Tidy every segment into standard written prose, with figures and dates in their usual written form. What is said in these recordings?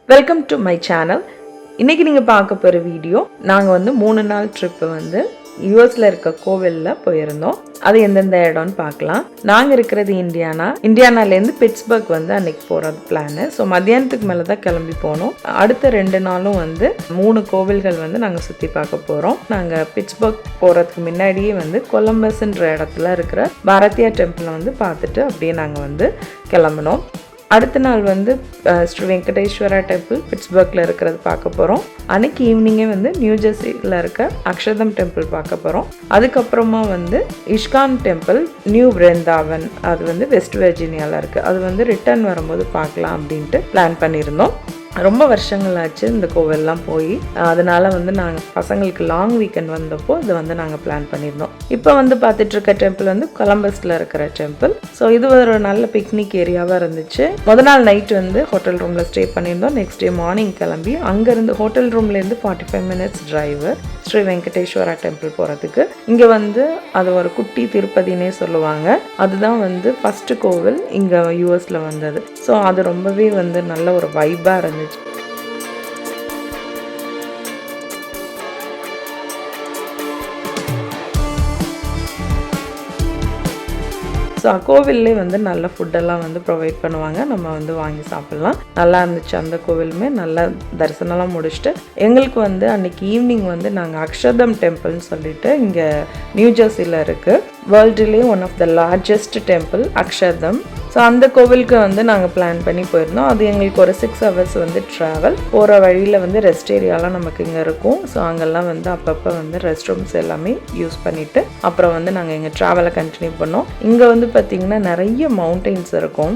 Welcome to my channel. இன்றைக்கி நீங்கள் பார்க்க போகிற வீடியோ, நாங்கள் வந்து 3 நாள் ட்ரிப்பு வந்து யூஎஸில் இருக்க கோவிலில் போயிருந்தோம். அது எந்தெந்த இடம்னு பார்க்கலாம். நாங்கள் இருக்கிறது இந்தியானாலேருந்து பிட்ஸ்பர்க் வந்து அன்றைக்கி போகிறது பிளானு. ஸோ மத்தியானத்துக்கு மேலே தான் கிளம்பி போனோம். அடுத்த 2 நாளும் வந்து 3 கோவில்கள் வந்து நாங்கள் சுற்றி பார்க்க போகிறோம். நாங்கள் பிட்ஸ்பர்க் போகிறதுக்கு முன்னாடியே வந்து கொலம்பஸ்ன்ற இடத்துல இருக்கிற பாரதியா டெம்பிளை வந்து பார்த்துட்டு அப்படியே நாங்கள் வந்து கிளம்பினோம். அடுத்த நாள் வந்து ஸ்ரீ வெங்கடேஸ்வரா டெம்பிள் பிட்ஸ்பர்க்கில் இருக்கிறது பார்க்க போகிறோம். அன்றைக்கி ஈவினிங்கே வந்து நியூ ஜெர்சியில் இருக்க அக்ஷதம் டெம்பிள் பார்க்க போகிறோம். அதுக்கப்புறமா வந்து இஸ்கான் டெம்பிள் நியூ பிருந்தாவன், அது வந்து வெஸ்ட் வெர்ஜீனியாவில் இருக்குது. அது வந்து ரிட்டர்ன் வரும்போது பார்க்கலாம் அப்படின்ட்டு பிளான் பண்ணியிருந்தோம். ரொம்ப வருஷங்கள் ஆச்சு இந்த கோவில்லாம் போய், அதனால் வந்து நாங்கள் பசங்களுக்கு லாங் வீக்கெண்ட் வந்தப்போ இது வந்து நாங்கள் பிளான் பண்ணியிருந்தோம். இப்போ வந்து பார்த்துட்டு இருக்க டெம்பிள் வந்து கொலம்பஸில் இருக்கிற டெம்பிள். ஸோ இது ஒரு நல்ல பிக்னிக் ஏரியாவாக இருந்துச்சு. முதல் நாள் நைட் வந்து ஹோட்டல் ரூமில் ஸ்டே பண்ணியிருந்தோம். நெக்ஸ்ட் டே மார்னிங் கிளம்பி அங்கேருந்து ஹோட்டல் ரூம்லேருந்து 45 minutes drive Sri Venkateswara temple போகிறதுக்கு. இங்கே வந்து அது ஒரு குட்டி திருப்பதினே சொல்லுவாங்க. அதுதான் வந்து ஃபஸ்ட்டு கோவில் இங்கே யூஎஸில் வந்தது. ஸோ அது ரொம்பவே வந்து நல்ல ஒரு வைப்பாக இருந்துச்சு. ஸோ கோவில்லே வந்து நல்ல ஃபுட்டெல்லாம் வந்து ப்ரொவைட் பண்ணுவாங்க. நம்ம வந்து வாங்கி சாப்பிட்லாம். நல்லா இருந்துச்சு. அந்த கோவிலுமே நல்லா தரிசனம்லாம் முடிச்சுட்டு எங்களுக்கு வந்து அன்றைக்கி ஈவினிங் வந்து நாங்கள் அக்ஷதம் டெம்பிள்னு சொல்லிட்டு இங்கே நியூ ஜெர்சியில் இருக்குது. வேர்ல்டுலேயே one of the largest temple Akshardham. So அந்த கோவிலுக்கு வந்து நாங்கள் பிளான் பண்ணி போயிருந்தோம். அது எங்களுக்கு ஒரு 6 ஹவர்ஸ் வந்து ட்ராவல். போகிற வழியில் வந்து ரெஸ்ட் ஏரியாலாம் நமக்கு இங்கே இருக்கும். ஸோ அங்கெல்லாம் வந்து அப்பப்போ வந்து ரெஸ்ட் ரூம்ஸ் எல்லாமே யூஸ் பண்ணிவிட்டு அப்புறம் வந்து நாங்கள் எங்கள் ட்ராவலை கண்டினியூ பண்ணோம். இங்கே வந்து பார்த்திங்கன்னா நிறைய மவுண்டெயின்ஸ் இருக்கும்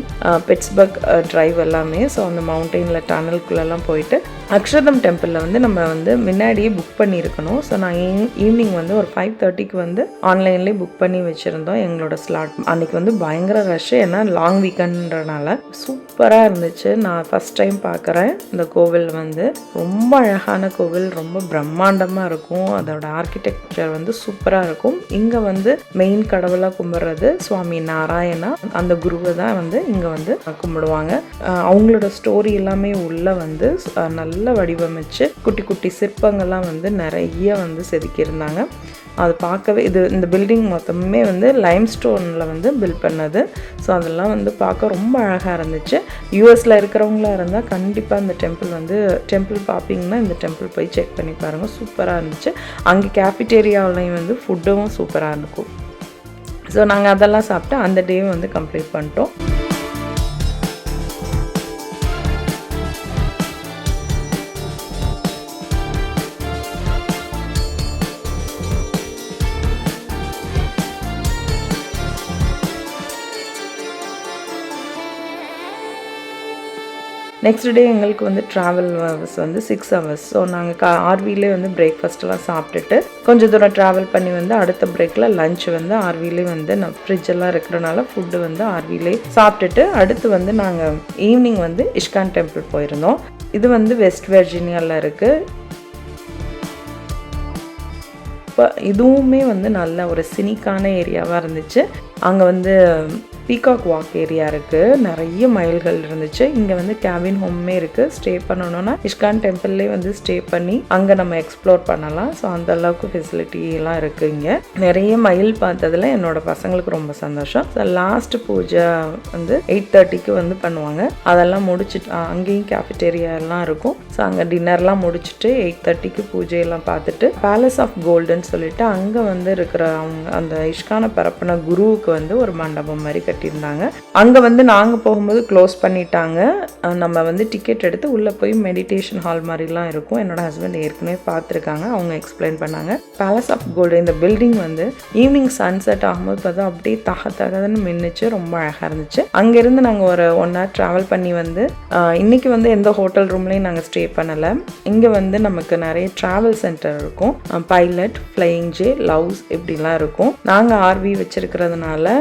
பிட்ஸ்பர்க் ட்ரைவ் எல்லாமே. ஸோ அந்த மவுண்டெயினில் டனலுக்குள்ளெல்லாம் போயிட்டு அக்ஷதம் டெம்பிளில் வந்து நம்ம வந்து முன்னாடியே புக் பண்ணியிருக்கணும். ஸோ நாங்கள் ஈவினிங் வந்து ஒரு 5:30க்கு வந்து ஆன்லைன்லேயே புக் பண்ணி வச்சுருந்தோம் எங்களோட ஸ்லாட். அன்றைக்கி வந்து பயங்கர ரஷ், ஏன்னா லாங் வீக்கெண்டுன்றனால. சூப்பராக இருந்துச்சு. நான் ஃபஸ்ட் டைம் பார்க்குறேன் இந்த கோவில். வந்து ரொம்ப அழகான கோவில், ரொம்ப பிரம்மாண்டமாக இருக்கும். அதோட ஆர்கிடெக்சர் வந்து சூப்பராக இருக்கும். இங்கே வந்து மெயின் கடவுளாக கும்பிட்றது சுவாமி நாராயணா. அந்த குருவை தான் வந்து இங்கே வந்து கும்பிடுவாங்க. அவங்களோட ஸ்டோரி எல்லாமே உள்ள வந்து நல்ல வடிவமைச்சு குட்டி குட்டி சிற்பங்கள்லாம் வந்து நிறைய வந்து செதுக்கியிருந்தாங்க. அது பார்க்கவே இந்த பில்டிங் மொத்தமே வந்து லைம் ஸ்டோனில் வந்து பில்ட் பண்ணது. ஸோ அதெல்லாம் வந்து பார்க்க ரொம்ப அழகாக இருந்துச்சு. யூஎஸில் இருக்கிறவங்களாக இருந்தால் கண்டிப்பாக இந்த டெம்பிள் பார்ப்பீங்கன்னா இந்த டெம்பிள் போய் செக் பண்ணி பாருங்கள். சூப்பராக இருந்துச்சு. அங்கே கேஃபிடேரியாவிலையும் வந்து ஃபுட்டும் சூப்பராக இருக்கும். ஸோ நாங்கள் அதெல்லாம் சாப்பிட்டு அந்த டேவும் வந்து கம்ப்ளீட் பண்ணிட்டோம். நெக்ஸ்ட் டே எங்களுக்கு வந்து ட்ராவல் ஹவர்ஸ் வந்து 6 ஹவர்ஸ். ஸோ நாங்கள் ஆர்விலே வந்து பிரேக்ஃபாஸ்ட்டெல்லாம் சாப்பிட்டுட்டு கொஞ்சம் தூரம் ட்ராவல் பண்ணி வந்து அடுத்த பிரேக்கில் லஞ்ச் வந்து ஆர்விலே வந்து ஃப்ரிட்ஜெல்லாம் இருக்கிறனால ஃபுட்டு வந்து ஆர்விலே சாப்பிட்டுட்டு அடுத்து வந்து நாங்கள் ஈவினிங் வந்து இஸ்கான் டெம்பிள் போயிருந்தோம். இது வந்து வெஸ்ட் வெர்ஜீனியாவில் இருக்குது. இப்போ இதுவுமே வந்து நல்ல ஒரு சினிக்கான ஏரியாவாக இருந்துச்சு. அங்கே வந்து பீகாக் வாக் ஏரியா இருக்குது. நிறைய மயில்கள் இருந்துச்சு. இங்கே வந்து கேபின் ஹோம்மே இருக்குது. ஸ்டே பண்ணணும்னா இஸ்கான் டெம்பிள்லேயே வந்து ஸ்டே பண்ணி அங்கே நம்ம எக்ஸ்ப்ளோர் பண்ணலாம். ஸோ அந்த அளவுக்கு ஃபெசிலிட்டிலாம் இருக்குது. இங்கே நிறைய மயில் பார்த்ததில் என்னோட பசங்களுக்கு ரொம்ப சந்தோஷம். ஸோ லாஸ்ட் பூஜை வந்து 8:30க்கு வந்து பண்ணுவாங்க. அதெல்லாம் முடிச்சுட்டு அங்கேயும் கேஃபிடேரியா எல்லாம் இருக்கும். ஸோ அங்கே டின்னர்லாம் முடிச்சுட்டு 8:30க்கு பூஜையெல்லாம் பார்த்துட்டு பேலஸ் ஆஃப் கோல்டுன்னு சொல்லிட்டு அங்கே வந்து இருக்கிற அவங்க அந்த இஸ்கானை பரப்பின குருவுக்கு வந்து ஒரு மண்டபம் மாதிரி கட்டியிருந்தாங்க. அங்கே வந்து நாங்கள் போகும்போது க்ளோஸ் பண்ணிட்டாங்க. நம்ம வந்து டிக்கெட் எடுத்து உள்ளே போய் மெடிடேஷன் ஹால் மாதிரிலாம் இருக்கும். என்னோட ஹஸ்பண்ட் ஏற்கனவே பார்த்துருக்காங்க. அவங்க எக்ஸ்பிளைன் பண்ணாங்க. பேலஸ் ஆஃப் கோல்டு இந்த பில்டிங் வந்து ஈவினிங் சன்செட் ஆகும்போது பார்த்தா அப்படியே தகதன்னு மின்னுச்சு. ரொம்ப அழகாக இருந்துச்சு. அங்கேருந்து நாங்கள் ஒரு 1 hour ட்ராவல் பண்ணி வந்து இன்றைக்கி வந்து எந்த ஹோட்டல் ரூம்லேயும் நாங்கள் ஸ்டே பண்ணலை. இங்கே வந்து நமக்கு நிறைய ட்ராவல் சென்டர் இருக்கும். பைலட், ஃப்ளையிங் ஜே, லவ்ஸ் இப்படிலாம் இருக்கும். நாங்கள் ஆர்வி வச்சுருக்கிறதுனால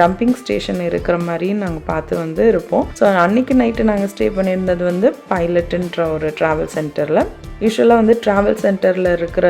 டம்பிங் ஸ்டேஷன் இருக்கிற மாதிரி நாங்கள் பார்த்து வந்து இருப்போம். ஸோ அன்றைக்கி நைட்டு நாங்கள் ஸ்டே பண்ணியிருந்தது வந்து பைலட்டுன்ற ஒரு ட்ராவல் சென்டரில். யூஸ்வலாக வந்து ட்ராவல் சென்டரில் இருக்கிற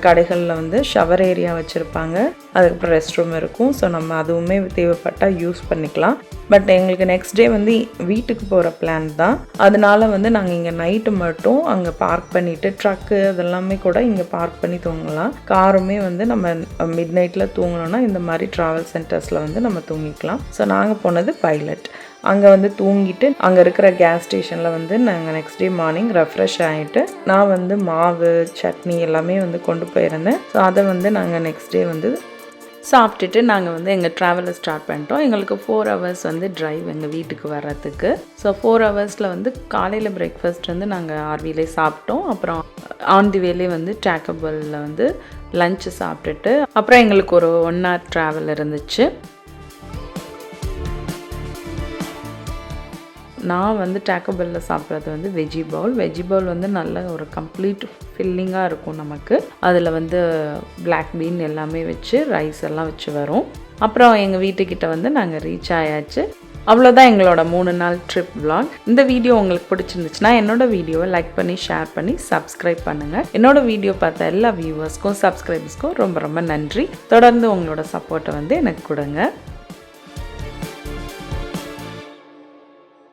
கடைகளில் வந்து ஷவர் ஏரியா வச்சுருப்பாங்க. அதுக்கப்புறம் ரெஸ்ட் ரூம் இருக்கும். ஸோ நம்ம அதுவுமே தேவைப்பட்டால் யூஸ் பண்ணிக்கலாம். பட் எங்களுக்கு நெக்ஸ்ட் டே வந்து வீட்டுக்கு போகிற பிளான் தான். அதனால வந்து நாங்கள் இங்கே நைட்டு மட்டும் அங்கே பார்க் பண்ணிவிட்டு ட்ரக்கு அதெல்லாமே கூட இங்கே பார்க் பண்ணி தூங்கலாம். காருமே வந்து நம்ம மிட் நைட்டில் தூங்கணும்னா இந்த மாதிரி ட்ராவல் சென்டர்ஸில் வந்து நம்ம தூங்கிக்கலாம். ஸோ நாங்கள் போனது பைலட். அங்கே வந்து தூங்கிட்டு அங்கே இருக்கிற கேஸ் ஸ்டேஷனில் வந்து நாங்கள் நெக்ஸ்ட் டே மார்னிங் ரெஃப்ரெஷ் ஆகிட்டு நான் வந்து மாவு சட்னி எல்லாமே வந்து கொண்டு போயிருந்தேன். ஸோ அதை வந்து நாங்கள் நெக்ஸ்ட் டே வந்து சாப்பிட்டுட்டு நாங்கள் வந்து எங்கள் ட்ராவலை ஸ்டார்ட் பண்ணிட்டோம். எங்களுக்கு 4 hours வந்து ட்ரைவ் எங்கள் வீட்டுக்கு வர்றதுக்கு. ஸோ 4 hours வந்து காலையில் பிரேக்ஃபாஸ்ட் வந்து நாங்கள் ஆர்விலே சாப்பிட்டோம். அப்புறம் ஆன் தி வேலே வந்து டேக்கபிளில் வந்து லஞ்சு சாப்பிட்டுட்டு அப்புறம் எங்களுக்கு ஒரு 1 hour ட்ராவல் இருந்துச்சு. நான் வந்து டேக்கோபெல்லில் சாப்பிட்றது வந்து வெஜ்ஜி பவுல் வந்து நல்ல ஒரு கம்ப்ளீட் ஃபில்லிங்காக இருக்கும் நமக்கு. அதில் வந்து பிளாக் பீன் எல்லாமே வச்சு ரைஸ் எல்லாம் வச்சு வரும். அப்புறம் எங்கள் வீட்டுக்கிட்ட வந்து நாங்கள் ரீச் ஆயாச்சு. அவ்வளோதான் எங்களோட 3 நாள் ட்ரிப் vlog. இந்த வீடியோ உங்களுக்கு பிடிச்சிருந்துச்சுன்னா என்னோட வீடியோவை லைக் பண்ணி ஷேர் பண்ணி சப்ஸ்கிரைப் பண்ணுங்கள். என்னோட வீடியோ பார்த்த எல்லா வியூவர்ஸ்க்கும் சப்ஸ்கிரைபர்ஸ்க்கும் ரொம்ப ரொம்ப நன்றி. தொடர்ந்து உங்களோட சப்போர்ட்டை வந்து எனக்கு கொடுங்க.